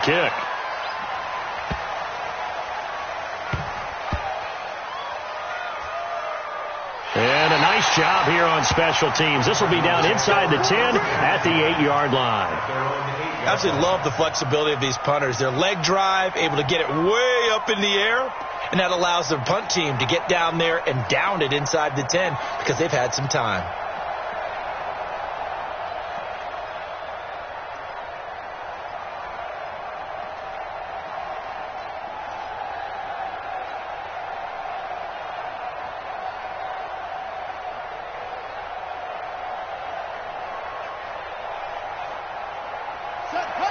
Kick. And a nice job here on special teams. This will be down inside the 10 at the 8-yard line. I absolutely love the flexibility of these punters. Their leg drive, able to get it way up in the air, and that allows their punt team to get down there and down it inside the 10 because they've had some time.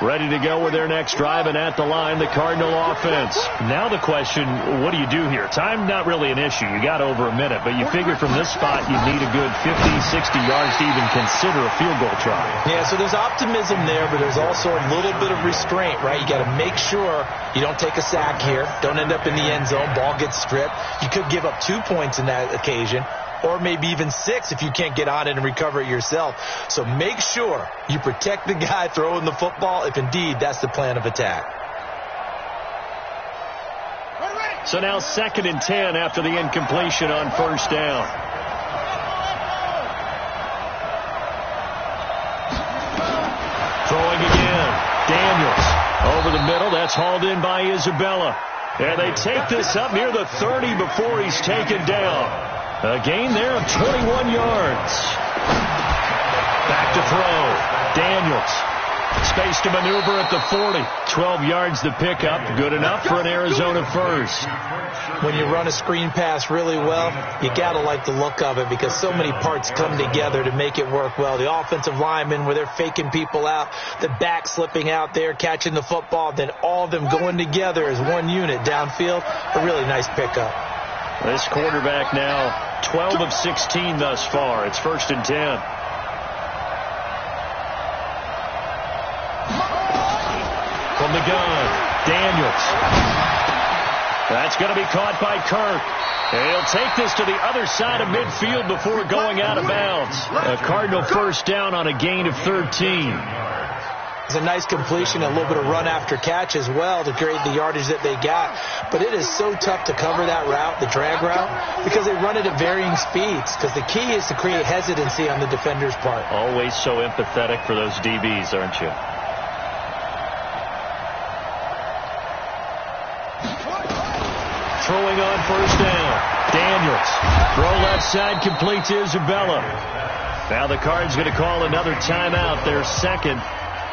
Ready to go with their next drive, and at the line, the Cardinal offense. Now the question, what do you do here? Time not really an issue. You got over a minute, but you figure from this spot you need a good 50, 60 yards to even consider a field goal try. Yeah, so there's optimism there, but there's also a little bit of restraint, right? You got to make sure you don't take a sack here. Don't end up in the end zone. Ball gets stripped. You could give up 2 points in that occasion, or maybe even 6 if you can't get on it and recover it yourself. So make sure you protect the guy throwing the football if indeed that's the plan of attack. So now 2nd and 10 after the incompletion on first down. Throwing again. Daniels over the middle. That's hauled in by Isabella. And they take this up near the 30 before he's taken down. A gain there of 21 yards. Back to throw. Daniels. Space to maneuver at the 40. 12 yards the pickup. Good enough for an Arizona first. When you run a screen pass really well, you got to like the look of it because so many parts come together to make it work well. The offensive linemen where they're faking people out, the back slipping out there, catching the football, then all of them going together as one unit downfield. A really nice pickup. This quarterback now 12 of 16 thus far. It's 1st and 10. From the gun, Daniels. That's going to be caught by Kirk. He'll take this to the other side of midfield before going out of bounds. A Cardinal first down on a gain of 13. It's a nice completion, a little bit of run after catch as well to create the yardage that they got. But it is so tough to cover that route, the drag route, because they run it at varying speeds. Because the key is to create hesitancy on the defender's part. Always so empathetic for those DBs, aren't you? Throwing on first down. Daniels. Throw left side, complete to Isabella. Now the Cards going to call another timeout, their second,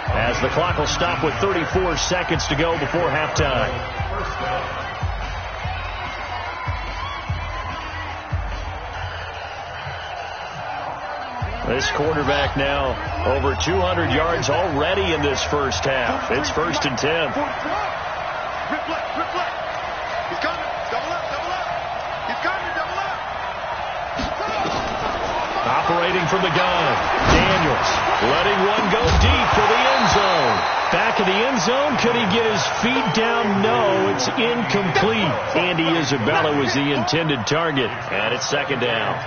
as the clock will stop with 34 seconds to go before halftime. This quarterback now over 200 yards already in this first half. It's 1st and 10. He's coming. Double up. He's coming. Double up. Operating from the gun. Daniels letting one go deep for the end zone. Back of the end zone. Could he get his feet down? No, it's incomplete. Andy Isabella was the intended target. And it's 2nd down.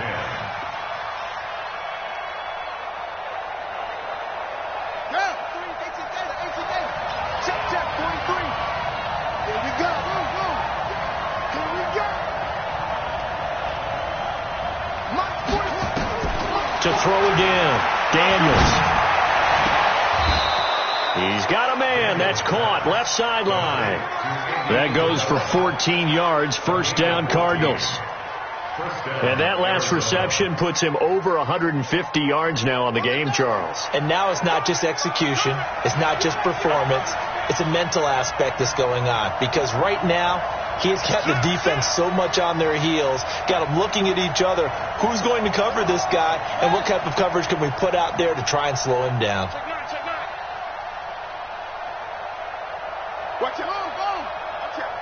To throw again. Daniels. He's got a man. That's caught. Left sideline. That goes for 14 yards. First down, Cardinals. And that last reception puts him over 150 yards now on the game, Charles. And now it's not just execution. It's not just performance. It's a mental aspect that's going on. Because right now, he's got the defense so much on their heels, got them looking at each other. Who's going to cover this guy, and what type of coverage can we put out there to try and slow him down? Watch out. Watch out.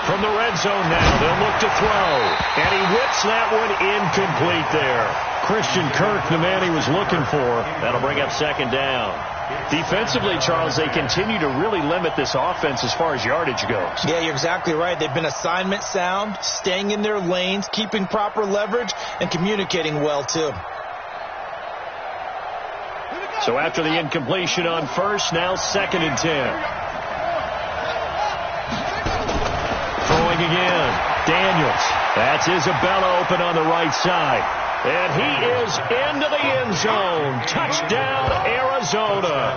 From the red zone now, they'll look to throw. And he whips that one incomplete there. Christian Kirk, the man he was looking for. That'll bring up 2nd down. Defensively, Charles, they continue to really limit this offense as far as yardage goes. Yeah, you're exactly right. They've been assignment sound, staying in their lanes, keeping proper leverage, and communicating well, too. So after the incompletion on first, now 2nd and 10. Throwing again. Daniels. That's Isabella open on the right side. And he is into the end zone. Touchdown, Arizona.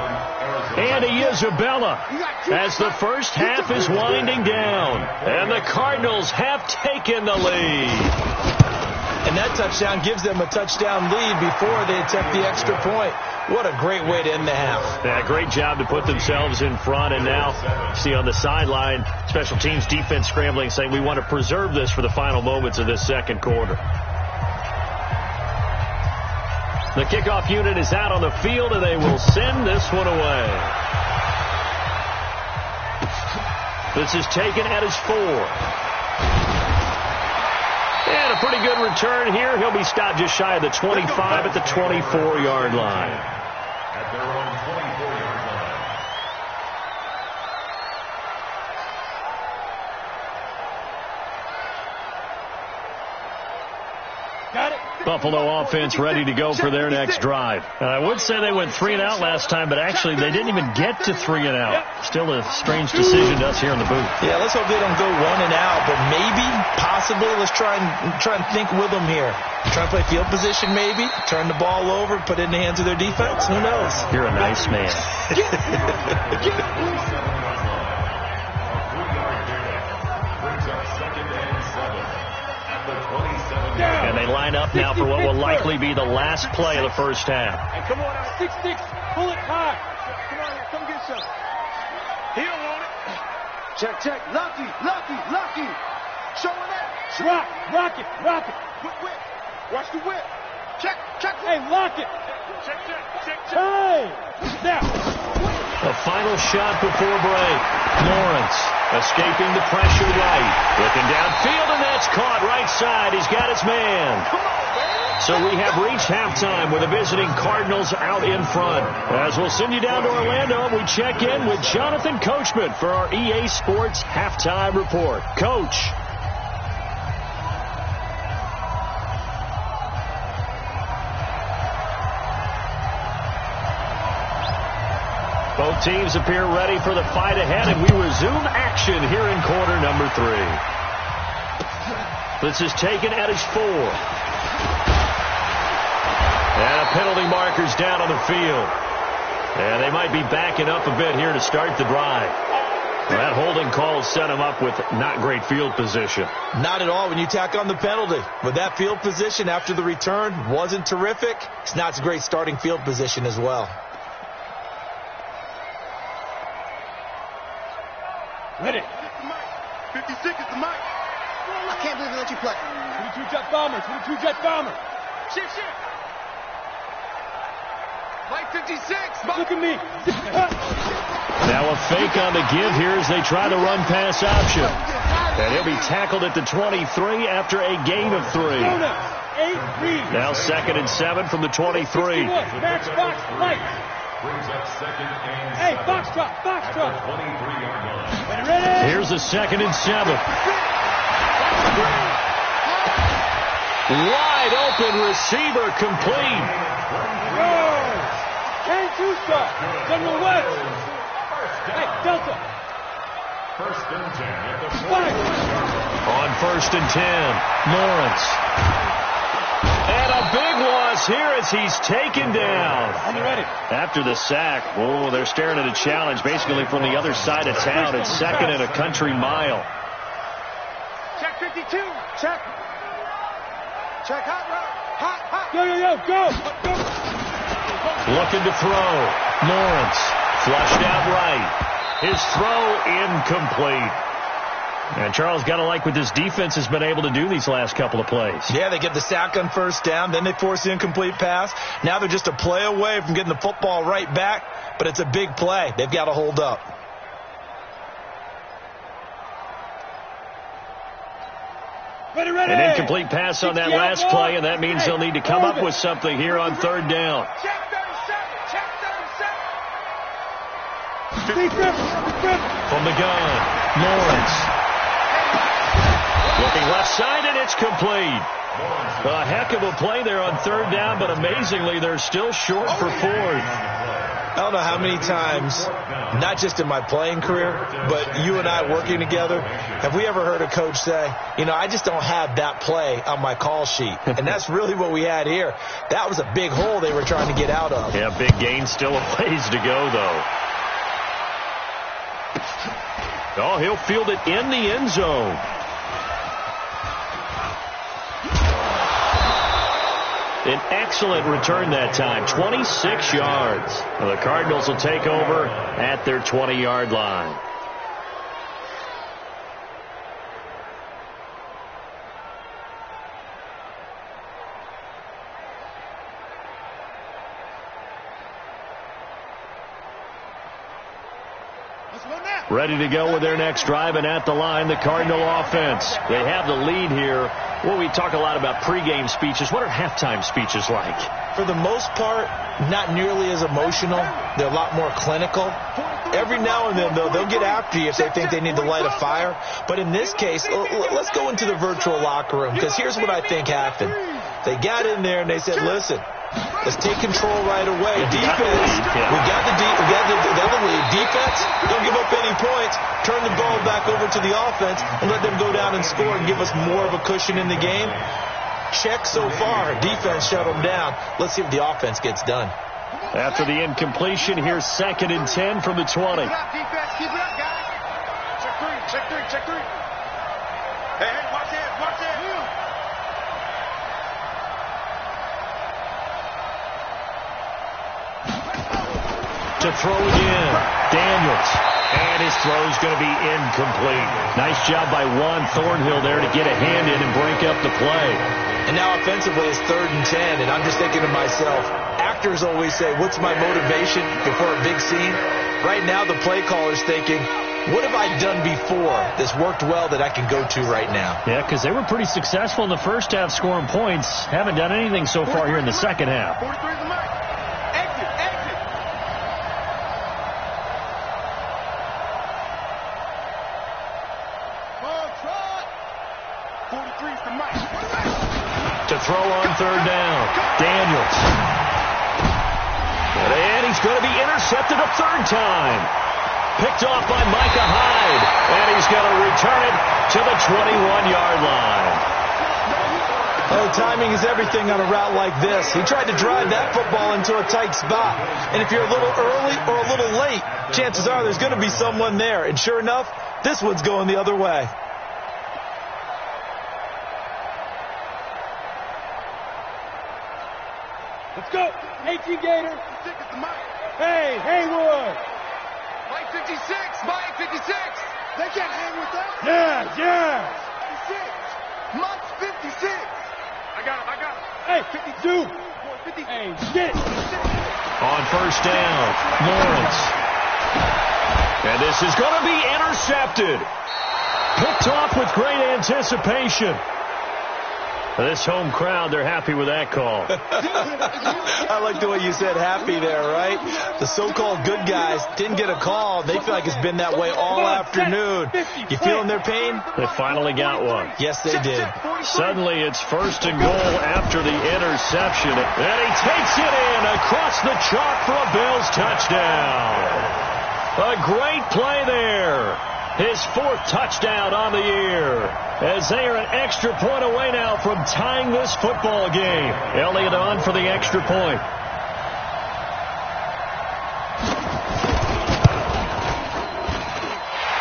Andy Isabella as the first half is winding down. And the Cardinals have taken the lead. And that touchdown gives them a touchdown lead before they attempt the extra point. What a great way to end the half. Yeah, great job to put themselves in front. And now, see on the sideline, special teams defense scrambling, saying we want to preserve this for the final moments of this second quarter. The kickoff unit is out on the field, and they will send this one away. This is taken at his 4. And a pretty good return here. He'll be stopped just shy of the 25 at the 24-yard line. At their own 24-yard line. Got it. Buffalo offense ready to go for their next drive. I would say they went 3 and out last time, but actually they didn't even get to 3 and out. Still a strange decision to us here in the booth. Yeah, let's hope they don't go 1 and out, but maybe, possibly, let's try and think with them here. Try and play field position maybe, turn the ball over, put it in the hands of their defense. Who knows? You're a nice man. And they line up now for what will likely be the last play of the first half. Hey, come on, 6 sticks, pull it high. Come on, come get some. He don't want it. Check. Lucky. Showing that. Rock it. Whip. Watch the whip. Check. Hey, lock it. Check. Hey, now. A final shot before break. Lawrence escaping the pressure right. Looking downfield, and that's caught right side. He's got his man. So we have reached halftime with the visiting Cardinals out in front. As we'll send you down to Orlando, we check in with Jonathan Coachman for our EA Sports Halftime Report. Coach. Both teams appear ready for the fight ahead, and we resume action here in quarter number 3. This is taken at his 4. And a penalty marker's down on the field. And they might be backing up a bit here to start the drive. That holding call set him up with not great field position. Not at all when you tack on the penalty. But that field position after the return wasn't terrific. It's not a great starting field position as well. Ready. 56 is the mic. I can't believe they let you play. 22 jet bombers. Shit. Mike 56. Look at me. Now a fake on the give here as they try the run pass option. And he'll be tackled at the 23 after a gain of 3. Now 2nd and 7 from the 23. Match box light. Brings up 2nd and 7. Hey, box drop. 23-yard line. Ready? Here's the 2nd and 7. Wide open receiver complete. Hey, two-star. General West. Hey, Delta. 1st and 10 at the 5. On 1st and 10, Lawrence. And a big loss here as he's taken down. Are you ready? After the sack, they're staring at a challenge basically from the other side of town. It's 2nd and a country mile. Check 52. Check hot route. Hot. Go. Looking to throw. Lawrence flushed out right. His throw incomplete. And Charles, got to like what this defense has been able to do these last couple of plays. Yeah, they get the sack on 1st down, then they force the incomplete pass. Now they're just a play away from getting the football right back, but it's a big play. They've got to hold up. Ready. An incomplete pass on that last play, and that means they'll need to come up with something here on 3rd down. Check 37. From the gun, Lawrence. Looking left side, and it's complete. A heck of a play there on third down, but amazingly, they're still short for fourth. I don't know how many times, not just in my playing career, but you and I working together, have we ever heard a coach say, you know, I just don't have that play on my call sheet. And that's really what we had here. That was a big hole they were trying to get out of. Yeah, big gain, still a ways to go, though. Oh, he'll field it in the end zone. An excellent return that time, 26 yards. The Cardinals will take over at their 20-yard line. Ready to go with their next drive, and at the line, the Cardinal offense. They have the lead here. Well, we talk a lot about pregame speeches. What are halftime speeches like? For the most part, not nearly as emotional. They're a lot more clinical. Every now and then, though, they'll get after you if they think they need to light a fire. But in this case, let's go into the virtual locker room, because here's what I think happened. They got in there and they said, listen, let's take control right away. Defense, we got the lead. Defense, don't give up any points. Turn the ball back over to the offense and let them go down and score and give us more of a cushion in the game. Check so far. Defense shut them down. Let's see if the offense gets done. After the incompletion, here's 2nd and 10 from the 20. Keep it up, defense. Keep it up, guys. Check three. Hey, watch it. To throw again, Daniels. And his throw's going to be incomplete. Nice job by Juan Thornhill there to get a hand in and break up the play. And now offensively it's 3rd and 10, and I'm just thinking to myself, actors always say, what's my motivation before a big scene? Right now the play caller's thinking, what have I done before that's worked well that I can go to right now? Yeah, because they were pretty successful in the first half scoring points. Haven't done anything so far here in the second half. 43 is the mark. Exit. Trot. 43 is the mark. To throw on third down, Daniels. And he's going to be intercepted a third time. Picked off by Micah Hyde. And he's going to return it to the 21-yard line. Oh, timing is everything on a route like this. He tried to drive that football into a tight spot. And if you're a little early or a little late, chances are there's going to be someone there. And sure enough, this one's going the other way. Let's go. 18 Gator. Hey, Haywood. Mike 56. They can't hang with us. Yeah. 56. Mike 56. I got him. Hey, 52. 50. Hey, shit. On first down, Lawrence. And this is going to be intercepted. Picked off with great anticipation. This home crowd, they're happy with that call. I like the way you said happy there, right? The so-called good guys didn't get a call. They feel like it's been that way all afternoon. You feeling their pain? They finally got one. Yes, they did. Suddenly, it's 1st and goal after the interception. And he takes it in across the chalk for a Bills touchdown. A great play there. His 4th touchdown on the year. As they are an extra point away now from tying this football game. Elliott on for the extra point.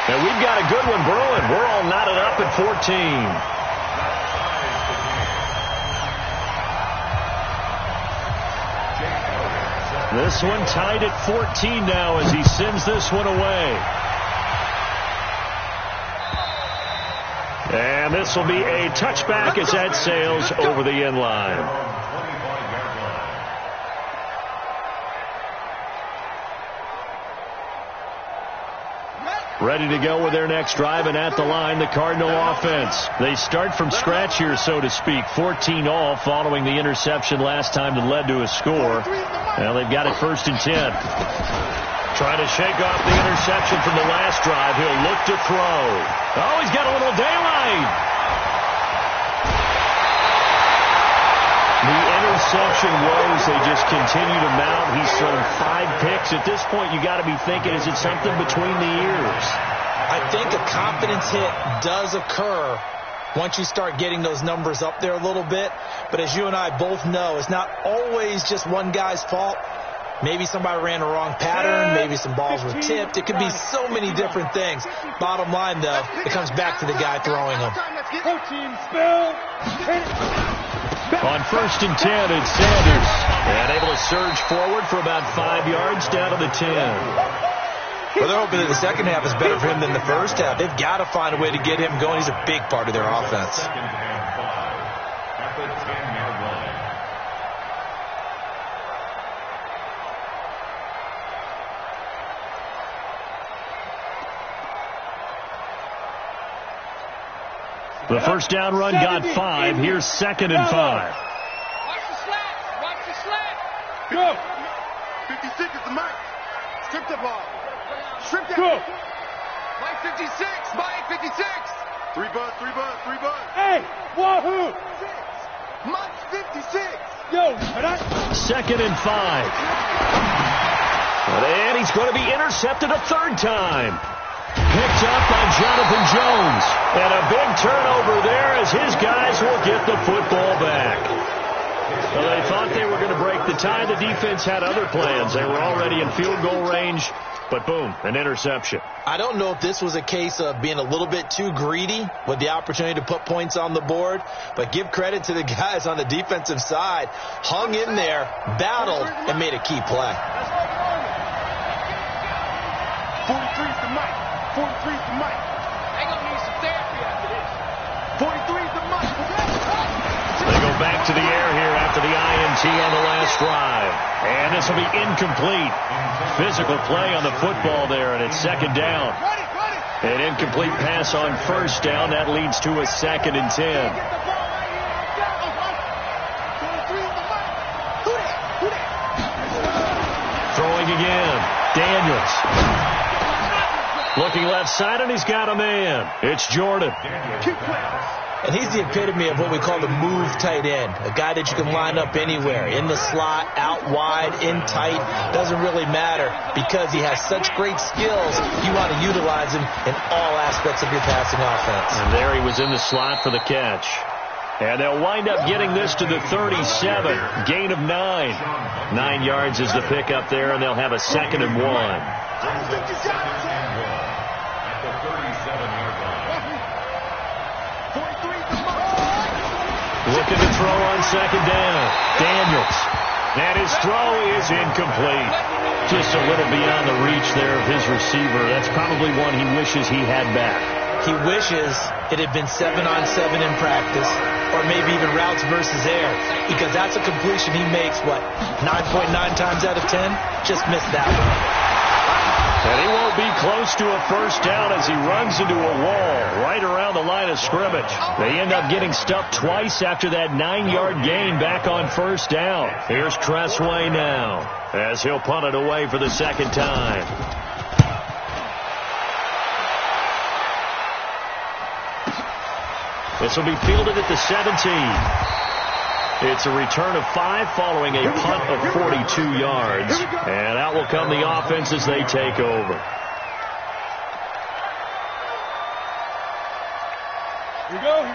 And we've got a good one brewing. We're all knotted up at 14. This one tied at 14 now as he sends this one away. And this will be a touchback as that sails over the end line. Ready to go with their next drive, and at the line, the Cardinal offense. They start from scratch here, so to speak. 14 all following the interception last time that led to a score. Well, they've got it 1st and 10. Trying to shake off the interception from the last drive. He'll look to throw. Oh, he's got a little daylight. The interception woes, they just continue to mount. He's thrown 5 picks. At this point, you got to be thinking, is it something between the ears? I think a confidence hit does occur once you start getting those numbers up there a little bit. But as you and I both know, it's not always just one guy's fault. Maybe somebody ran a wrong pattern. Maybe some balls were tipped. It could be so many different things. Bottom line, though, it comes back to the guy throwing them. On 1st and 10, it's Sanders. And able to surge forward for about 5 yards down to the 10. Well, they're hoping that the second half is better for him than the first half. They've got to find a way to get him going. He's a big part of their offense. Second and 5 at the 10-yard line. The first down run got 5. Here's 2nd and 5. Watch the slats. Watch the slats. Go. 56 is the mic. Strip the ball. Strip that. Go. Mike 56. Mike 56. 3 buzz, 3 buzz, 3 buzz. Hey, wahoo. Mike 56. Yo, 2nd and 5. And he's going to be intercepted a 3rd time. Picked up by Jonathan Jones. And a big turnover there as his guys will get the football back. Well, they thought they were going to break the tie. The defense had other plans. They were already in field goal range. But boom, an interception. I don't know if this was a case of being a little bit too greedy with the opportunity to put points on the board, but give credit to the guys on the defensive side. Hung in there, battled, and made a key play. 43 is the mic. 43 is the mic. They gonna need some therapy after this. 43 is the mic. They go back to the air here after the INT on the last drive. And this will be incomplete. Physical play on the football there, and it's 2nd down. An incomplete pass on 1st down. That leads to a 2nd and 10. Throwing again. Daniels. Looking left side, and he's got a man. It's Jordan. And he's the epitome of what we call the move tight end, a guy that you can line up anywhere, in the slot, out wide, in tight, doesn't really matter because he has such great skills. You want to utilize him in all aspects of your passing offense. And there he was in the slot for the catch. And they'll wind up getting this to the 37, gain of 9. 9 yards is the pickup there, and they'll have a 2nd and 1. Looking to throw on 2nd down. Daniels. And his throw is incomplete. Just a little beyond the reach there of his receiver. That's probably one he wishes he had back. He wishes it had been 7-on-7 in practice, or maybe even routes versus air, because that's a completion he makes, 9.9 times out of 10? Just missed that one. And he won't be close to a 1st down as he runs into a wall right around the line of scrimmage. They end up getting stuffed twice after that 9-yard gain back on 1st down. Here's Tressway now as he'll punt it away for the 2nd time. This will be fielded at the 17. It's a return of 5 following a punt of 42 yards. And out will come the offense as they take over.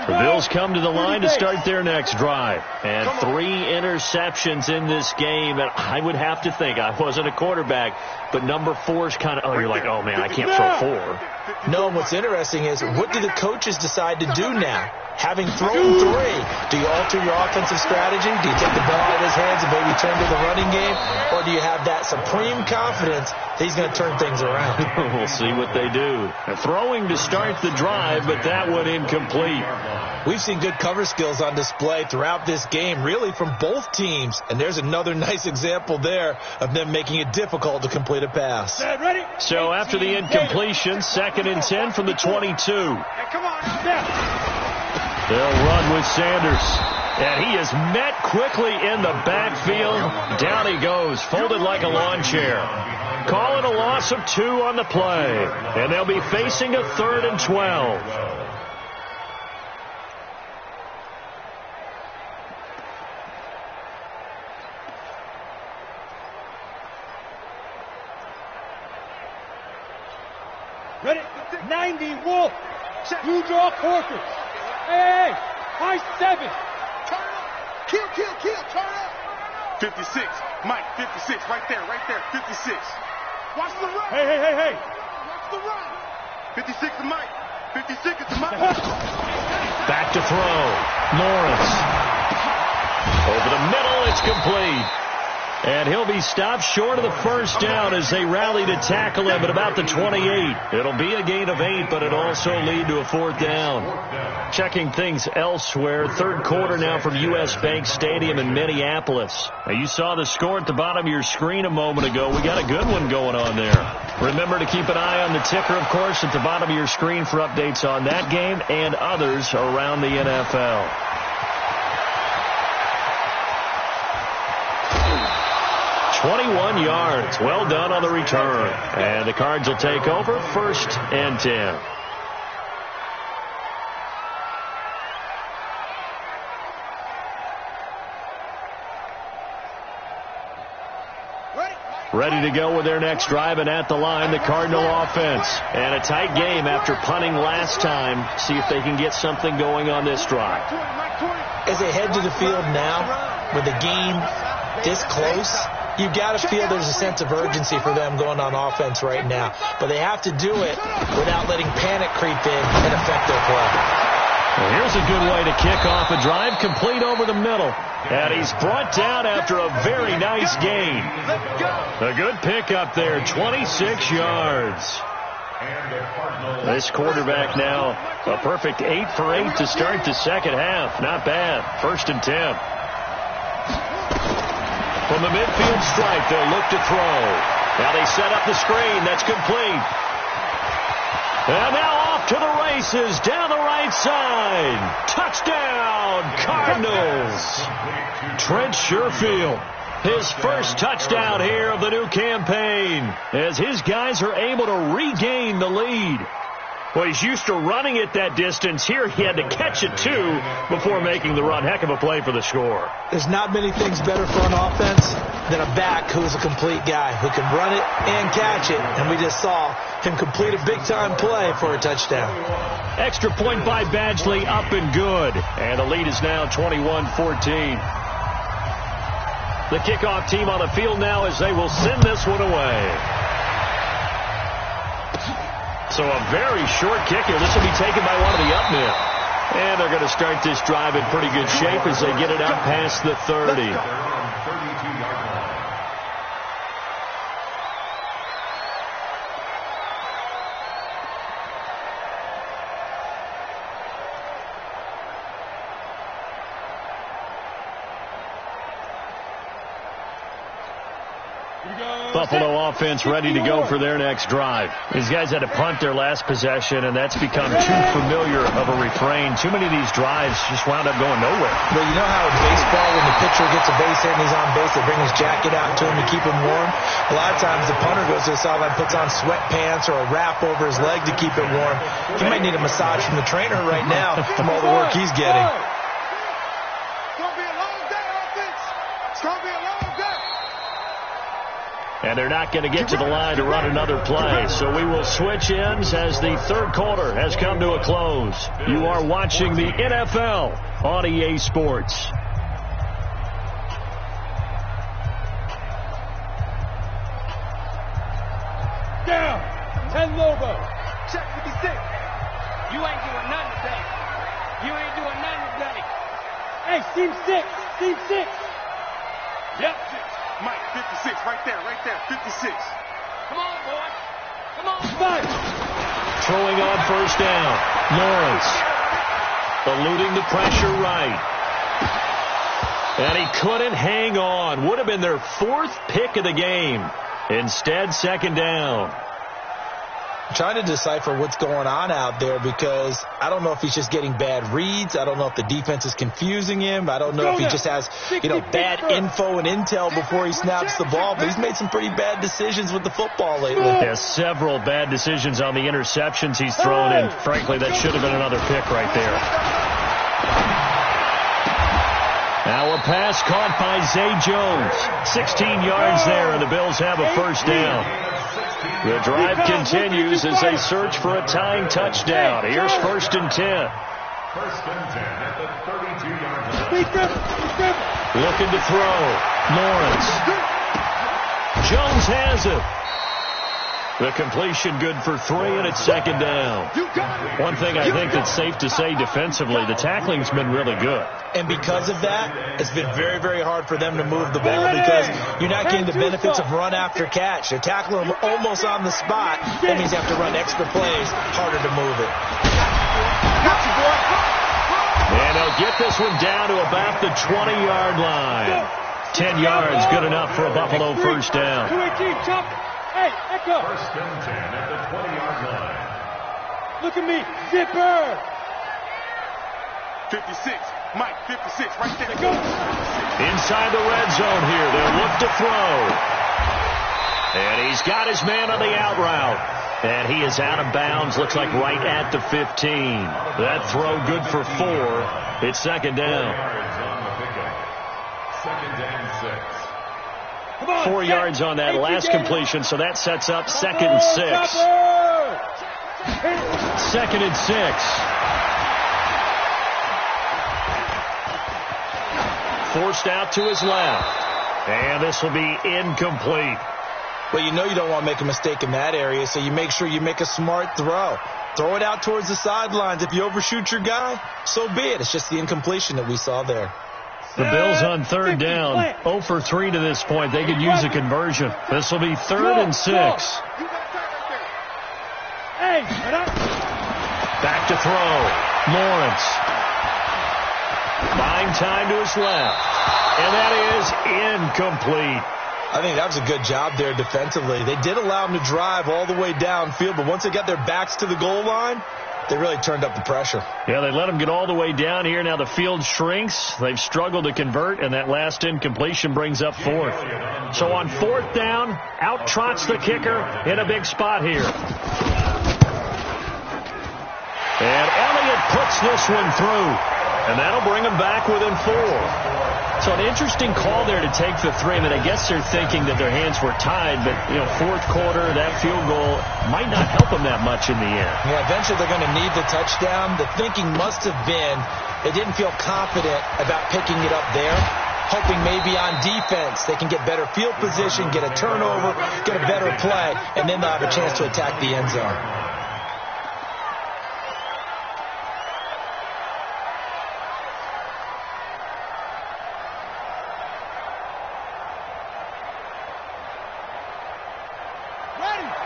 The Bills come to the line to start their next drive. And 3 interceptions in this game. And I would have to think, I wasn't a quarterback, but number 4 is kind of, you're like, oh, man, I can't throw 4. No, what's interesting is, what do the coaches decide to do now? Having thrown 3, do you alter your offensive strategy? Do you take the ball out of his hands and maybe turn to the running game? Or do you have that supreme confidence that he's going to turn things around? We'll see what they do. Throwing to start the drive, but that one incomplete. We've seen good cover skills on display throughout this game, really from both teams. And there's another nice example there of them making it difficult to complete a pass. So after the incompletion, 2nd and 10 from the 22. Hey, come on. They'll run with Sanders. And he is met quickly in the backfield. Down he goes, folded like a lawn chair. Calling a loss of 2 on the play. And they'll be facing a 3rd and 12. Ready? 90, Wolf. Blue draw quarters. Hey, high 7. Turn up. Kill. Turn up. 56. Mike, 56. Right there. 56. Watch the run. Hey. Watch the run. 56 to Mike. 56 to Mike. Back to throw. Lawrence. Over the middle, it's complete. And he'll be stopped short of the first down as they rally to tackle him at about the 28. It'll be a gain of 8, but it'll also lead to a 4th down. Checking things elsewhere. 3rd quarter now from U.S. Bank Stadium in Minneapolis. Now, you saw the score at the bottom of your screen a moment ago. We got a good one going on there. Remember to keep an eye on the ticker, of course, at the bottom of your screen for updates on that game and others around the NFL. 21 yards. Well done on the return. And the Cards will take over 1st and 10. Ready to go with their next drive, and at the line, the Cardinal offense. And a tight game after punting last time. See if they can get something going on this drive. As they head to the field now, with the game this close, you've got to feel there's a sense of urgency for them going on offense right now. But they have to do it without letting panic creep in and affect their play. Well, here's a good way to kick off a drive, complete over the middle. And he's brought down after a very nice gain. A good pickup there, 26 yards. This quarterback now, a perfect 8 for 8 to start the second half. Not bad. 1st and 10. From the midfield stripe, they'll look to throw. Now they set up the screen. That's complete. And now off to the races down the right side. Touchdown, Cardinals. Trent Sherfield, his first touchdown here of the new campaign, as his guys are able to regain the lead. Well, he's used to running it that distance. Here he had to catch it, too, before making the run. Heck of a play for the score. There's not many things better for an offense than a back who's a complete guy, who can run it and catch it. And we just saw him complete a big-time play for a touchdown. Extra point by Badgley, up and good. And the lead is now 21-14. The kickoff team on the field now as they will send this one away. So a very short kick here. This will be taken by one of the up men. And they're going to start this drive in pretty good shape as they get it out past the 30. Buffalo offense ready to go for their next drive. These guys had to punt their last possession, and that's become too familiar of a refrain. Too many of these drives just wound up going nowhere. Well, you know how in baseball, when the pitcher gets a base hit and he's on base, they bring his jacket out to him to keep him warm. A lot of times the punter goes to the sideline, puts on sweatpants or a wrap over his leg to keep it warm. He might need a massage from the trainer right now from all the work he's getting. It's going to be a long day, offense. It's going to be a long day. And they're not going to get to the line to run another play. So we will switch ends as the 3rd quarter has come to a close. You are watching the NFL on EA Sports. Down. 10 Lobo. Check 56. You ain't doing nothing today. You ain't doing nothing today. Hey, team 6. Team 6. Yep. Mike, 56, right there, 56. Come on, boy. Come on, fight. Throwing on first down. Lawrence eluding the pressure right. And he couldn't hang on. Would have been their 4th pick of the game. Instead, 2nd down. Trying to decipher what's going on out there because I don't know if he's just getting bad reads. I don't know if the defense is confusing him. I don't know if he just has, bad info and intel before he snaps the ball. But he's made some pretty bad decisions with the football lately. Yeah, several bad decisions on the interceptions he's thrown, and frankly, that should have been another pick right there. Now a pass caught by Zay Jones. 16 yards there, and the Bills have a first down. The drive continues as they search for a tying touchdown. Here's 1st and 10. 1st and 10 at the 32-yard line. Looking to throw. Lawrence. Jones has it. The completion good for 3, and it's 2nd down. One thing I think that's safe to say defensively, the tackling's been really good. And because of that, it's been very, very hard for them to move the ball because you're not getting the benefits of run after catch. They're tackling them almost on the spot. That means you have to run extra plays, harder to move it. And they'll get this one down to about the 20-yard line. 10 yards, good enough for a Buffalo first down. Hey, Echo. 1st and 10 at the 20-yard line. Look at me, zipper. 56, Mike, 56, right there. Go. Inside the red zone here, they'll look to throw. And he's got his man on the out route. And he is out of bounds, looks like right at the 15. That throw good for 4. It's 2nd down. 2nd and 6. 4 yards on that last completion, so that sets up 2nd and 6. 2nd and 6. Forced out to his left. And this will be incomplete. Well, you know you don't want to make a mistake in that area, so you make sure you make a smart throw. Throw it out towards the sidelines. If you overshoot your guy, so be it. It's just the incompletion that we saw there. The Bills on 3rd down, 0 for 3 to this point. They could use a conversion. This will be 3rd and 6. Back to throw. Lawrence. Buying time to his left. And that is incomplete. I think that was a good job there defensively. They did allow him to drive all the way downfield, but once they got their backs to the goal line, they really turned up the pressure. Yeah, they let him get all the way down here. Now the field shrinks. They've struggled to convert, and that last incompletion brings up 4th. So on 4th down, out trots the kicker in a big spot here. And Elliott puts this one through, and that'll bring them back within 4. So an interesting call there to take the 3. I mean, I guess they're thinking that their hands were tied, but, 4th quarter, that field goal might not help them that much in the end. Yeah, eventually they're going to need the touchdown. The thinking must have been they didn't feel confident about picking it up there, hoping maybe on defense they can get better field position, get a turnover, get a better play, and then they'll have a chance to attack the end zone.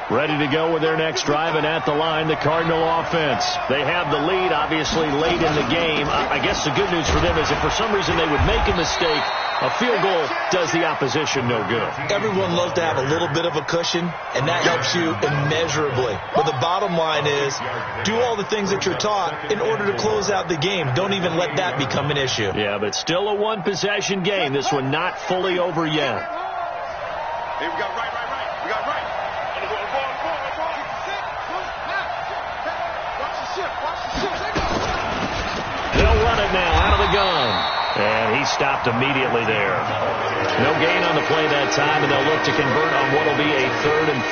Ready to go with their next drive, and at the line, the Cardinal offense. They have the lead, obviously, late in the game. I guess the good news for them is if for some reason they would make a mistake, a field goal does the opposition no good. Everyone loves to have a little bit of a cushion, and that helps you immeasurably. But the bottom line is, do all the things that you're taught in order to close out the game. Don't even let that become an issue. Yeah, but still a one-possession game. This one not fully over yet. Hey, we got right. We got right. They'll run it now out of the gun. And he stopped immediately there. No gain on the play that time, and they'll look to convert on what will be a 3rd and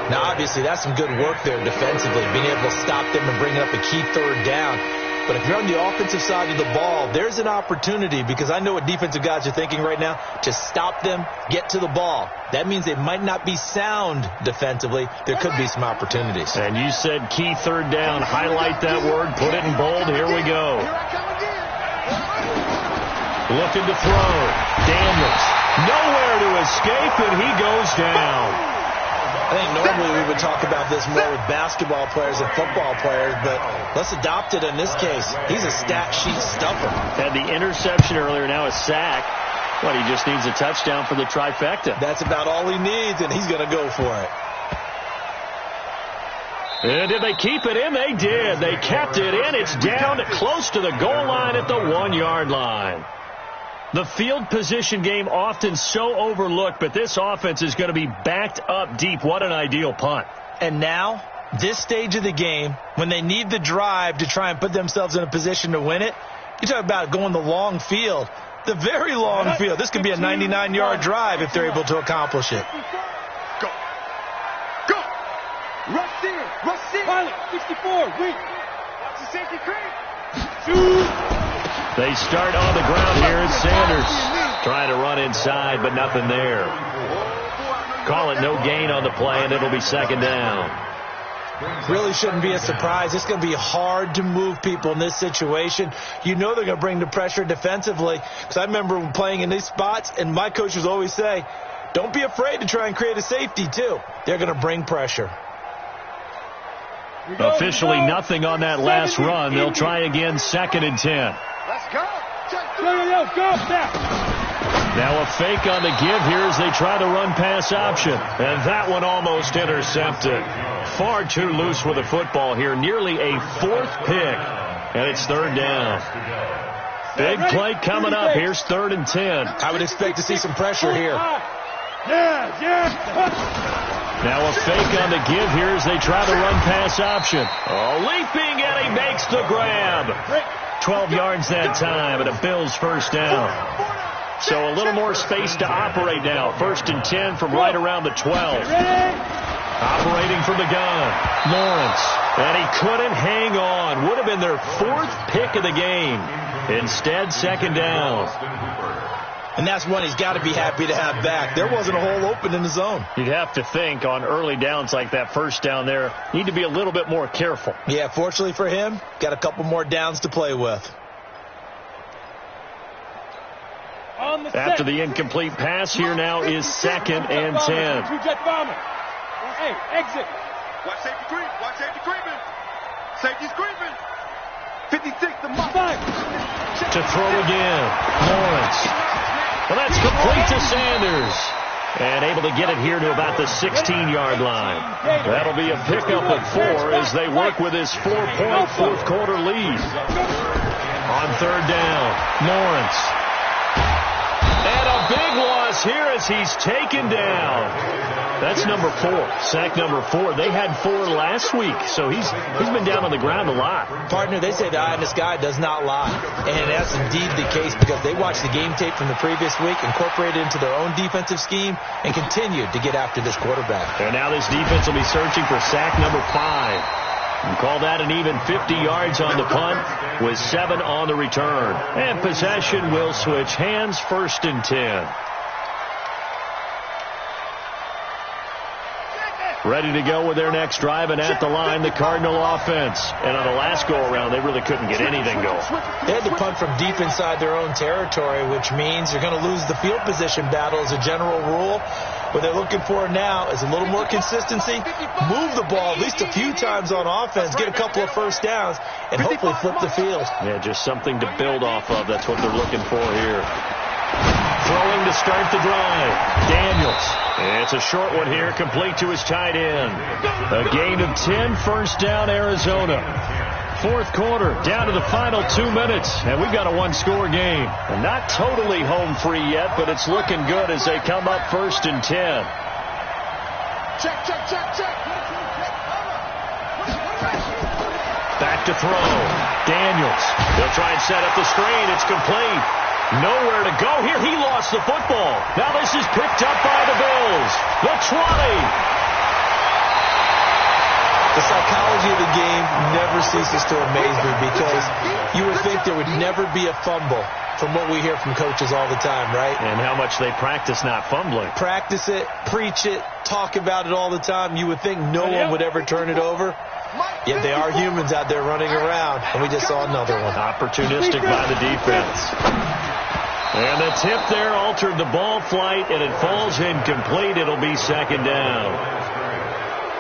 4. Now, obviously, that's some good work there defensively, being able to stop them and bring up a key 3rd down. But if you're on the offensive side of the ball, there's an opportunity, because I know what defensive guys are thinking right now, to stop them, get to the ball. That means they might not be sound defensively. There could be some opportunities. And you said key 3rd down. Highlight that word. Put it in bold. Here we go. Looking to throw. Daniels. Nowhere to escape, and he goes down. I think normally we would talk about this more with basketball players and football players, but let's adopt it in this case. He's a stat sheet stuffer. Had the interception earlier, now a sack. Well, he just needs a touchdown for the trifecta. That's about all he needs, and he's going to go for it. And did they keep it in? They did. They kept it in. It's down to close to the goal line at the 1-yard line. The field position game often so overlooked, but this offense is going to be backed up deep. What an ideal punt. And now, this stage of the game, when they need the drive to try and put themselves in a position to win it, you talk about going the long field, the very long field. This could be a 99-yard drive if they're able to accomplish it. Go. Go. Rush in. Rush in. Pilot, 64, wait. Watch the safety creep. Shoot. They start on the ground here. It's Sanders trying to run inside, but nothing there. Call it no gain on the play, and it'll be second down. Really shouldn't be a surprise. It's going to be hard to move people in this situation. You know they're going to bring the pressure defensively. Because I remember playing in these spots, and my coaches always say, don't be afraid to try and create a safety, too. They're going to bring pressure. Officially nothing on that last run. They'll try again, 2nd and 10. Let's go. Go. Now a fake on the give here as they try to run pass option. And that one almost intercepted. Far too loose with the football here. Nearly a 4th pick. And it's 3rd down. Big play coming up. Here's 3rd and 10. I would expect to see some pressure here. Now a fake on the give here as they try to run pass option. Oh, leaping, and he makes the grab. 12 yards that time, and a Bills first down. So a little more space to operate now. 1st and 10 from right around the 12. Operating from the gun, Lawrence. And he couldn't hang on. Would have been their 4th pick of the game. Instead, 2nd down. And that's one he's got to be happy to have back. There wasn't a hole open in the zone. You'd have to think on early downs like that, first down there, need to be a little bit more careful. Yeah, fortunately for him, got a couple more downs to play with. After the incomplete pass, here now is 2nd and 10. Hey, exit. Watch safety creep. Watch safety creeping. Safety's creeping. 56 to mark. To throw again, Lawrence. Well, that's complete to Sanders. And able to get it here to about the 16-yard line. That'll be a pickup of 4 as they work with his 4-point fourth-quarter lead. On 3rd down, Lawrence. And a big loss here as he's taken down. That's number 4, sack number 4. They had 4 last week, so he's been down on the ground a lot. Partner, they say the eye in the sky does not lie. And that's indeed the case because they watched the game tape from the previous week, incorporated it into their own defensive scheme, and continued to get after this quarterback. And now this defense will be searching for sack number 5. And call that an even 50 yards on the punt with 7 on the return. And possession will switch hands, 1st and 10. Ready to go with their next drive, and at the line, the Cardinal offense. And on the last go-around, they really couldn't get anything going. They had to punt from deep inside their own territory, which means they're going to lose the field position battle as a general rule. What they're looking for now is a little more consistency, move the ball at least a few times on offense, get a couple of first downs, and hopefully flip the field. Yeah, just something to build off of. That's what they're looking for here. Throwing to start the drive, Daniels. It's a short one here, complete to his tight end. A gain of 10, first down, Arizona. 4th quarter, down to the final 2 minutes, and we've got a 1-score game. And not totally home free yet, but it's looking good as they come up 1st and 10. Check. Back to throw, Daniels. They'll try and set up the screen. It's complete. Nowhere to go here. He lost the football. Now this is picked up by the Bills. The 20. The psychology of the game never ceases to amaze me because you would think there would never be a fumble from what we hear from coaches all the time, right? And how much they practice not fumbling. Practice it, preach it, talk about it all the time. You would think no one would ever turn it over. Yet they are humans out there running around, and we just saw another one. Opportunistic by the defense. And the tip there altered the ball flight, and it falls incomplete. It'll be 2nd down.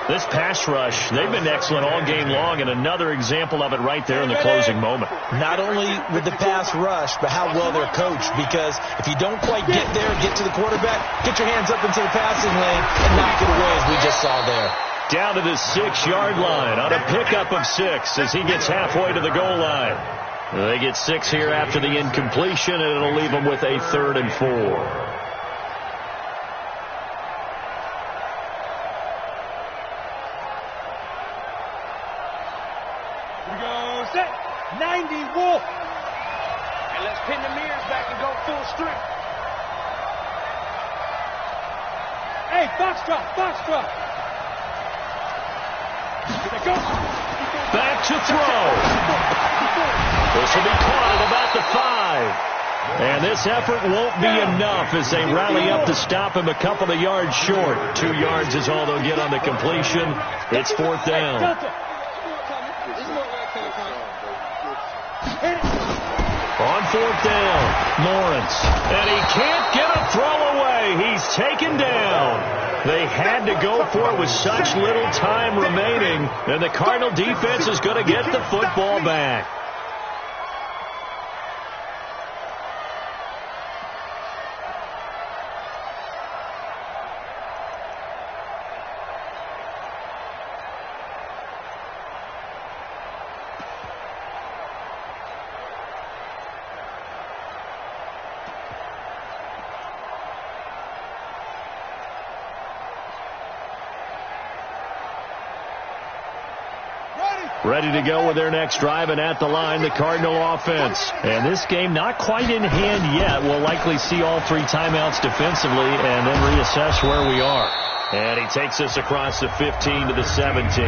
This pass rush, they've been excellent all game long, and another example of it right there in the closing moment. Not only with the pass rush, but how well they're coached, because if you don't quite get there, get to the quarterback, get your hands up into the passing lane and knock it away as we just saw there. Down to the 6-yard line on a pickup of 6 as he gets halfway to the goal line. They get 6 here after the incompletion, and it'll leave them with a 3rd and 4. We go set. 90 Wolf. And let's pin the mirrors back and go full strength. Hey, Foxtrot. Back to throw. This will be caught at about the 5. And this effort won't be enough as they rally up to stop him a couple of yards short. 2 yards is all they'll get on the completion. It's 4th down. On 4th down, Lawrence. And he can't get a throw away. He's taken down. They had to go for it with such little time remaining. And the Cardinal defense is going to get the football back. Ready to go with their next drive, and at the line, the Cardinal offense. And this game not quite in hand yet. We'll likely see all 3 timeouts defensively and then reassess where we are. And he takes us across the 15 to the 17.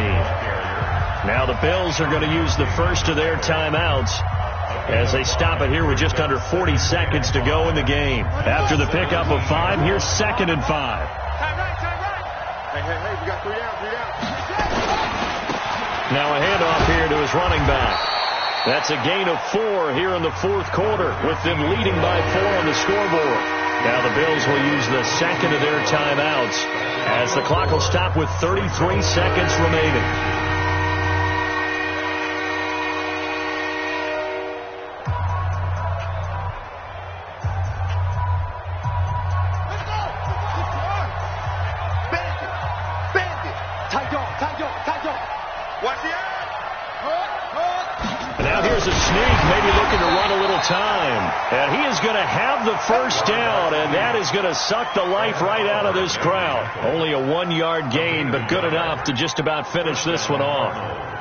Now the Bills are going to use the first of their timeouts as they stop it here with just under 40 seconds to go in the game. After the pickup of 5, here's 2nd and 5. Time right. Hey, we got 3 down. Now a handoff here to his running back. That's a gain of 4 here in the 4th quarter, with them leading by 4 on the scoreboard. Now the Bills will use the second of their timeouts as the clock will stop with 33 seconds remaining. And he is going to have the first down, and that is going to suck the life right out of this crowd. Only a 1-yard gain, but good enough to just about finish this one off.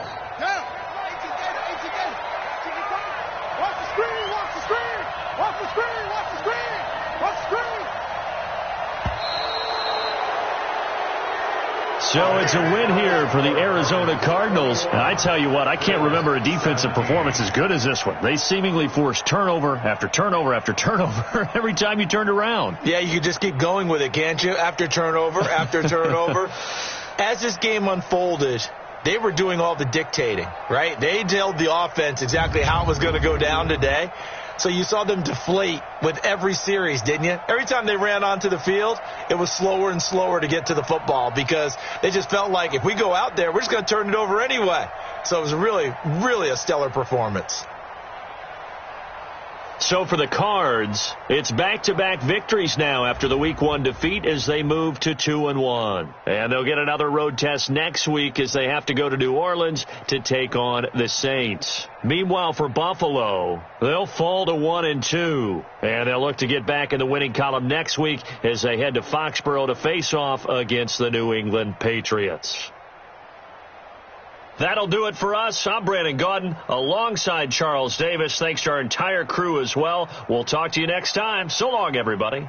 So it's a win here for the Arizona Cardinals. And I tell you what, I can't remember a defensive performance as good as this one. They seemingly forced turnover after turnover after turnover every time you turned around. Yeah, you can just keep going with it, can't you? After turnover, after turnover. As this game unfolded, they were doing all the dictating, right? They told the offense exactly how it was going to go down today. So you saw them deflate with every series, didn't you? Every time they ran onto the field, it was slower and slower to get to the football because they just felt like if we go out there, we're just going to turn it over anyway. So it was really, really a stellar performance. So for the Cards, it's back-to-back victories now after the Week 1 defeat as they move to 2-1. And they'll get another road test next week as they have to go to New Orleans to take on the Saints. Meanwhile, for Buffalo, they'll fall to 1-2. And they'll look to get back in the winning column next week as they head to Foxborough to face off against the New England Patriots. That'll do it for us. I'm Brandon Gaudin alongside Charles Davis. Thanks to our entire crew as well. We'll talk to you next time. So long, everybody.